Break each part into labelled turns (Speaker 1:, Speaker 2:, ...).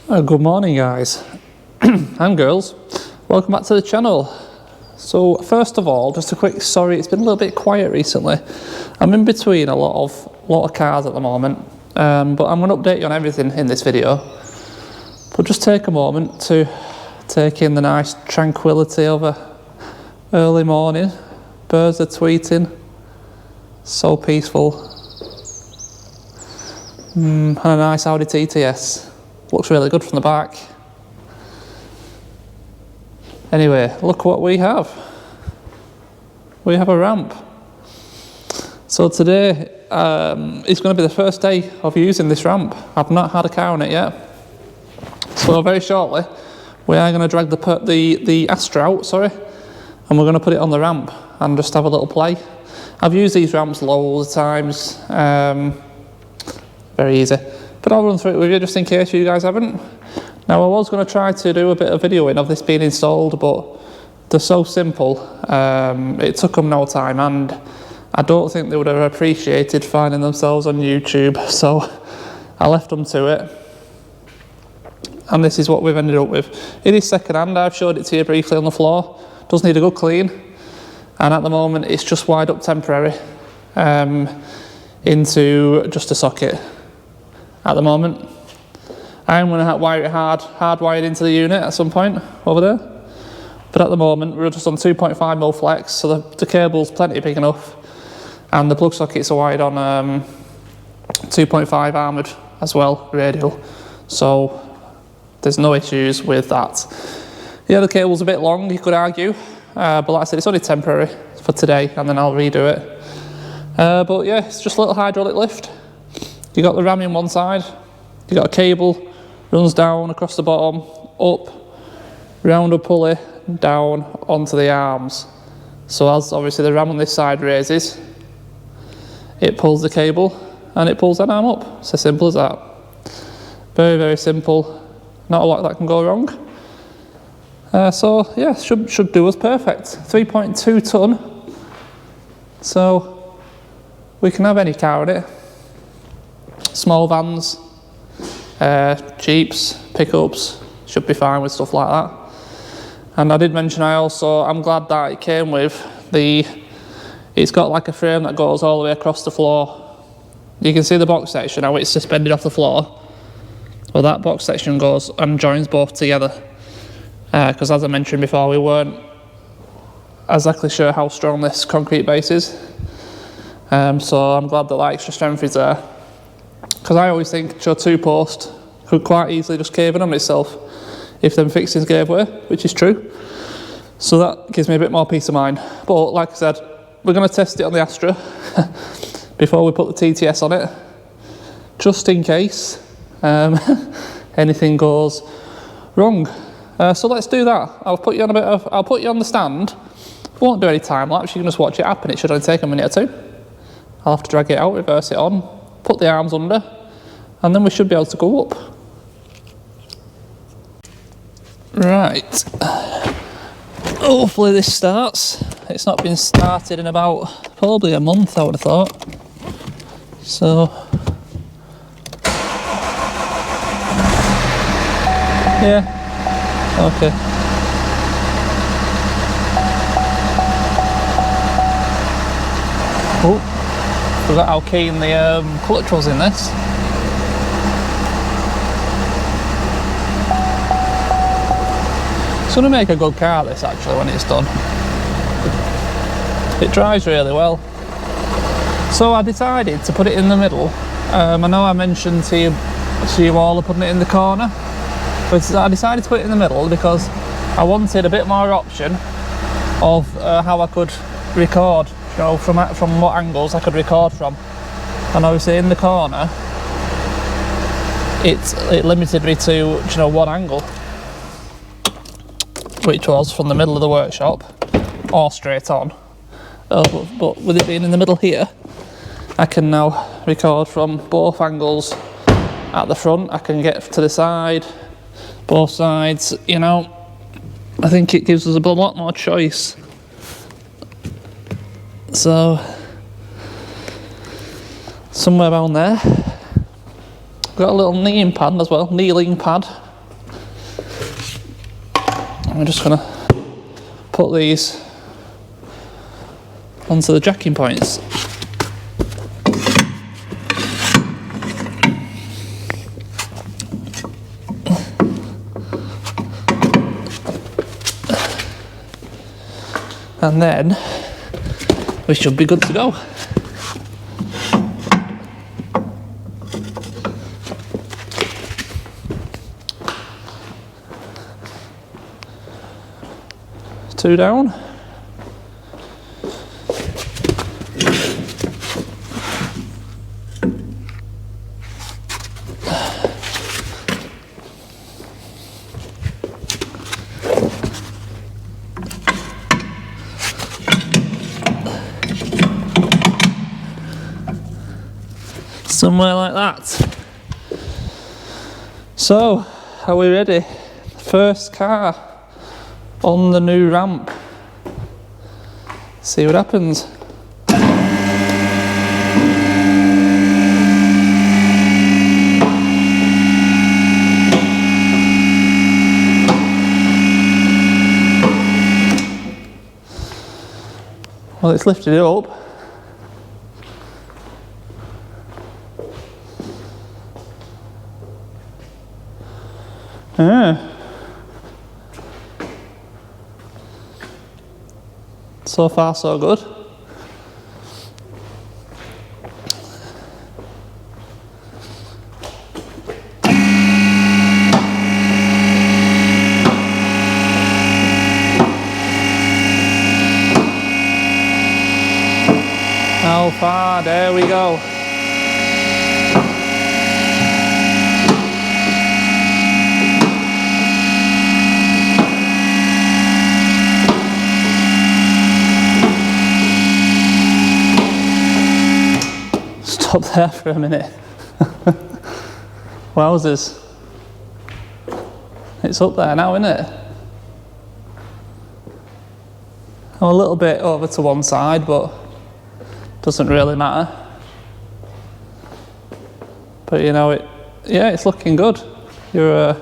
Speaker 1: Good morning guys and girls, welcome back to the channel. So first of all, just a quick sorry, it's been a little bit quiet recently. I'm in between a lot of cars at the moment, but I'm going to update you on everything in this video. But just take a moment to take in the nice tranquility of a early morning. Birds are tweeting, so peaceful. And a nice Audi TTS. Looks really good from the back. Anyway, look what we have. We have a ramp. So today is going to be the first day of using this ramp. I've not had a car on it yet. So very shortly, we are going to drag the Astra out, and we're going to put it on the ramp and just have a little play. I've used these ramps loads of times. Very easy. But I'll run through it with you just in case you guys haven't. Now I was going to try to do a bit of videoing of this being installed, but they're so simple. It took them no time, and I don't think they would have appreciated finding themselves on YouTube, so I left them to it. And this is what we've ended up with. It is second hand. I've showed it to you briefly on the floor. Does need a good clean, and at the moment it's just wired up temporary into just a socket. At the moment, I'm going to wire it hardwired into the unit at some point over there. But at the moment, we're just on 2.5mm flex, so the cable's plenty big enough, and the plug sockets are wired on 2.5 armoured as well, radial. So there's no issues with that. Yeah, the cable's a bit long, you could argue, but like I said, it's only temporary for today, and then I'll redo it. But yeah, it's just a little hydraulic lift. You got the ram in one side, you got a cable, runs down across the bottom, up, round a pulley, down onto the arms. So as obviously the ram on this side raises, it pulls the cable and it pulls that arm up. It's as simple as that. Very, very simple. Not a lot that can go wrong. So yeah, should do us perfect. 3.2 ton. So we can have any car in it. Small vans, Jeeps, pickups, should be fine with stuff like that. And I did mention I'm glad that it came with it's got like a frame that goes all the way across the floor. You can see the box section, how it's suspended off the floor. Well, that box section goes and joins both together. Because as I mentioned before, we weren't exactly sure how strong this concrete base is. So I'm glad that extra strength is there. Because I always think your two-post could quite easily just cave in on itself if them fixings gave way, which is true. So that gives me a bit more peace of mind. But like I said, we're going to test it on the Astra before we put the TTS on it, just in case anything goes wrong. So let's do that. I'll put you on the stand. I won't do any time lapse. You can just watch it happen. It should only take a minute or two. I'll have to drag it out, reverse it on, put the arms under, and then we should be able to go up. Right. Hopefully this starts. It's not been started in about probably a month, I would have thought. So yeah, okay. Oh. Forgot how keen the clutch was in this. It's going to make a good car, this, actually, when it's done. It drives really well. So I decided to put it in the middle. I know I mentioned to you all putting it in the corner, but I decided to put it in the middle because I wanted a bit more option of how I could record. You know, from what angles I could record from, and obviously in the corner it limited me to one angle, which was from the middle of the workshop or straight on. But with it being in the middle here, I can now record from both angles. At the front, I can get to the side, both sides. I think it gives us a lot more choice. So somewhere around there, got a little kneeling pad as well, kneeling pad I'm just gonna put these onto the jacking points. And then we should be good to go. Two down. Somewhere like that. So, are we ready? First car on the new ramp. See what happens. Well, it's lifted it up. So far, so good. How far? There we go. Stop there for a minute. Wowzers. It's up there now, isn't it? I'm a little bit over to one side, but doesn't really matter. But you know, it's looking good. You're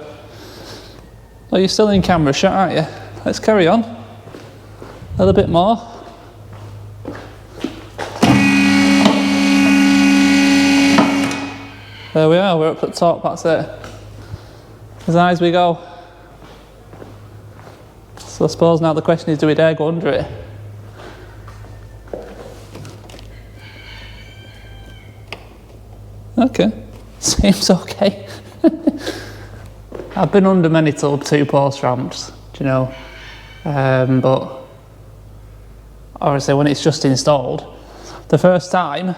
Speaker 1: still in camera shot, aren't you? Let's carry on. A little bit more. There we are, we're up at the top, that's it. As high as we go. So I suppose now the question is, do we dare go under it? Okay, seems okay. I've been under many two-post ramps, do you know, but obviously when it's just installed, the first time,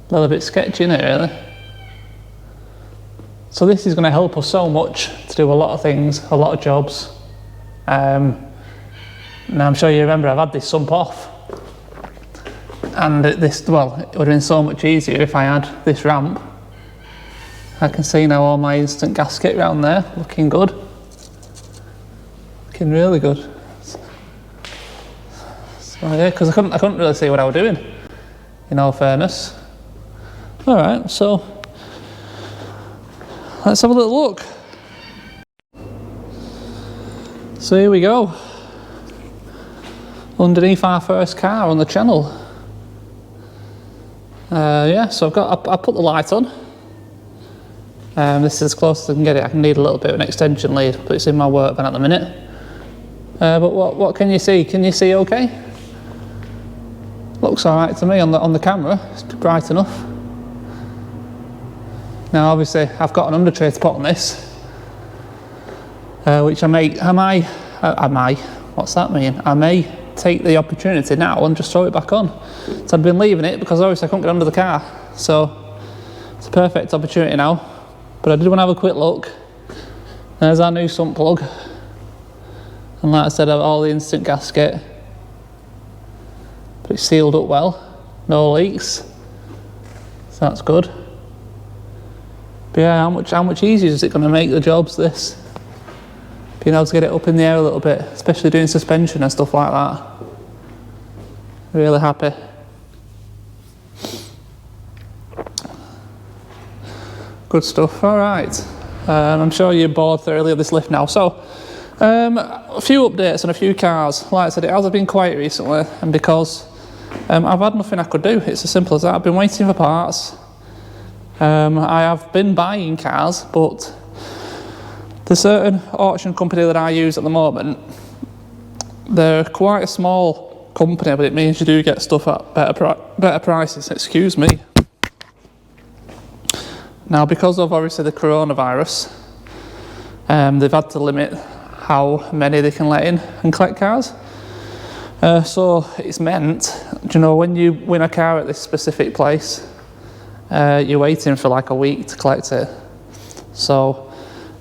Speaker 1: a little bit sketchy, isn't it, really? So this is going to help us so much to do a lot of things, a lot of jobs. Now I'm sure you remember I've had this sump off, and it would have been so much easier if I had this ramp. I can see now all my instant gasket around there, looking good. Looking really good. So yeah, because I couldn't really see what I was doing, in all fairness. Alright, so let's have a little look. So here we go. Underneath our first car on the channel. Yeah, so I put the light on. This is as close as I can get it. I can need a little bit of an extension lead, but it's in my work van at the minute. But what can you see? Can you see okay? Looks alright to me on the camera. It's bright enough. Now obviously I've got an under tray to put on this, which I may, what's that mean? I may take the opportunity now and just throw it back on. So I'd been leaving it because obviously I couldn't get under the car. So it's a perfect opportunity now. But I did want to have a quick look. There's our new sump plug. And like I said, I've all the instant gasket. But it's sealed up well, no leaks. So that's good. But yeah, how much easier is it going to make the jobs, this? Being able to get it up in the air a little bit, especially doing suspension and stuff like that. Really happy. Good stuff, alright. I'm sure you're bored thoroughly of this lift now. So, A few updates on a few cars. Like I said, it has been quiet recently, and because I've had nothing I could do. It's as simple as that. I've been waiting for parts. I have been buying cars, but the certain auction company that I use at the moment, they're quite a small company, but it means you do get stuff at better prices. Excuse me. Now, because of obviously the coronavirus, they've had to limit how many they can let in and collect cars. So it's meant, you know, when you win a car at this specific place, you're waiting for like a week to collect it. So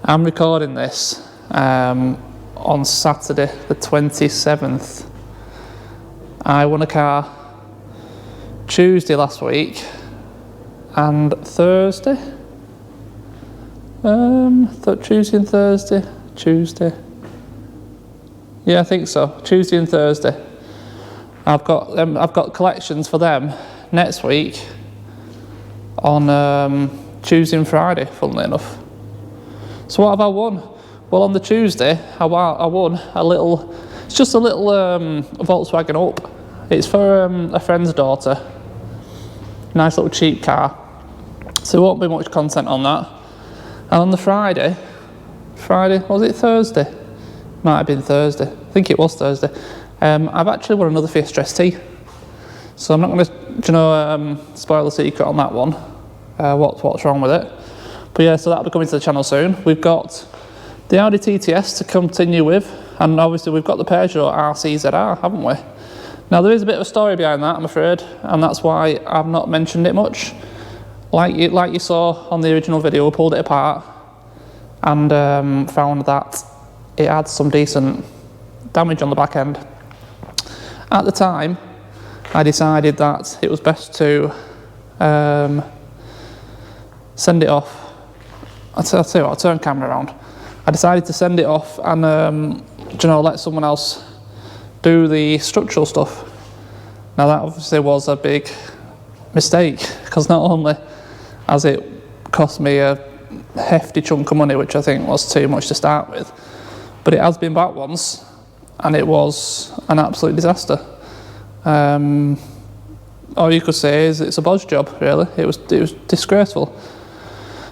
Speaker 1: I'm recording this on Saturday the 27th. I won a car Tuesday last week and Thursday. Tuesday and Thursday. Tuesday. Yeah, I think so. Tuesday and Thursday. I've got collections for them next week on Tuesday and Friday, funnily enough. So what have I won? Well, on the Tuesday, I won a little, it's just a little Volkswagen Up. It's for a friend's daughter. Nice little cheap car. So there won't be much content on that. And on the Friday, was it Thursday? Might have been Thursday. I think it was Thursday. I've actually won another Fiesta ST. So I'm not going to, spoil the secret on that one. What's wrong with it? But yeah, so that'll be coming to the channel soon. We've got the Audi TTS to continue with, and obviously we've got the Peugeot RCZR, haven't we? Now there is a bit of a story behind that, I'm afraid, and that's why I've not mentioned it much. Like you saw on the original video, we pulled it apart and found that it had some decent damage on the back end. At the time, I decided that it was best to send it off. I'll tell you what, I'll turn the camera around. I decided to send it off and let someone else do the structural stuff. Now that obviously was a big mistake, because not only has it cost me a hefty chunk of money, which I think was too much to start with, but it has been back once and it was an absolute disaster. All you could say is it's a bodge job, really. It was disgraceful,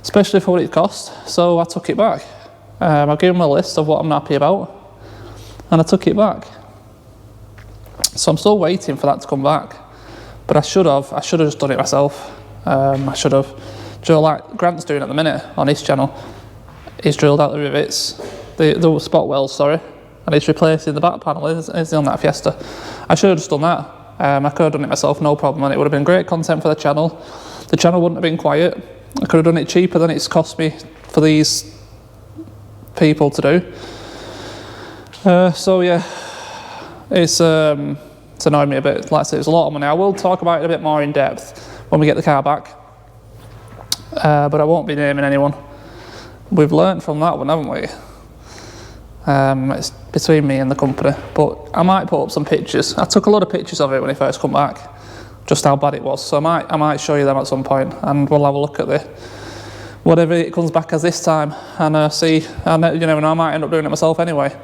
Speaker 1: especially for what it cost. So I took it back. I gave them a list of what I'm happy about, and I took it back. So I'm still waiting for that to come back, but I should have just done it myself. I should have, like Grant's doing at the minute on his channel. He's drilled out the rivets, the spot wells, sorry, and he's replacing the back panel. Is on that Fiesta. I should have just done that. I could have done it myself, no problem, and it would have been great content for the channel. The channel wouldn't have been quiet. I could have done it cheaper than it's cost me for these people to do. So yeah, it's annoyed me a bit. Like I say, it's a lot of money. I will talk about it a bit more in depth when we get the car back, but I won't be naming anyone. We've learnt from that one, haven't we? It's between me and the company, but I might put up some pictures. I took a lot of pictures of it when it first come back, just how bad it was. So I might show you them at some point, and we'll have a look at whatever it comes back as this time, and see. And you never know, I might end up doing it myself anyway.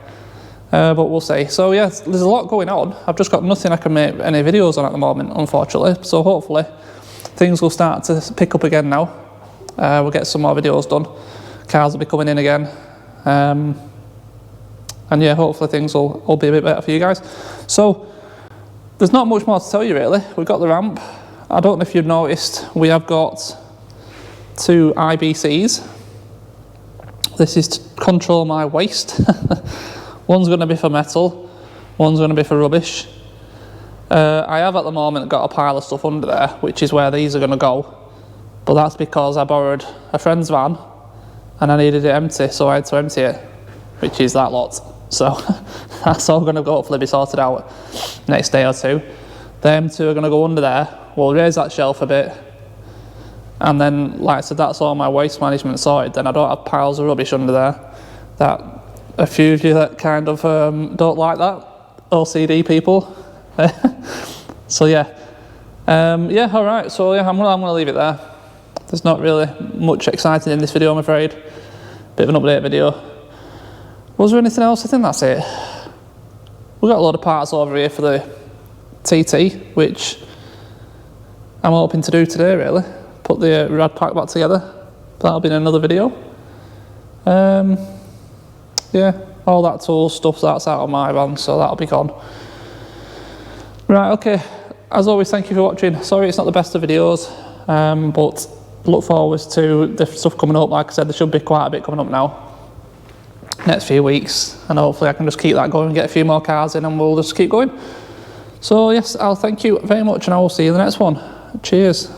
Speaker 1: But we'll see. So yeah, there's a lot going on. I've just got nothing I can make any videos on at the moment, unfortunately. So hopefully things will start to pick up again now. We'll get some more videos done. Cars will be coming in again. And yeah, hopefully things will be a bit better for you guys. So there's not much more to tell you really. We've got the ramp. I don't know if you've noticed, we have got 2 IBCs. This is to control my waste. One's going to be for metal, one's going to be for rubbish. I have at the moment got a pile of stuff under there, which is where these are going to go. But that's because I borrowed a friend's van and I needed it empty, so I had to empty it, which is that lot. So that's all going to hopefully be sorted out next day or two. Them 2 are going to go under there. We'll raise that shelf a bit. And then, like I said, that's all my waste management sorted. Then I don't have piles of rubbish under there. That a few of you that kind of don't like that, OCD people. So yeah. Yeah, alright, so yeah, I'm going to leave it there. There's not really much exciting in this video, I'm afraid. Bit of an update video. Was there anything else? I think that's it. We've got a lot of parts over here for the TT, which I'm hoping to do today, really. Put the rad pack back together. That'll be in another video. Yeah, all that tool stuff, that's out of my van, so that'll be gone. Right, okay. As always, thank you for watching. Sorry it's not the best of videos, but look forward to the stuff coming up. Like I said, there should be quite a bit coming up now. Next few weeks, and hopefully I can just keep that going and get a few more cars in, and we'll just keep going. So yes, I'll thank you very much, and I will see you in the next one. Cheers.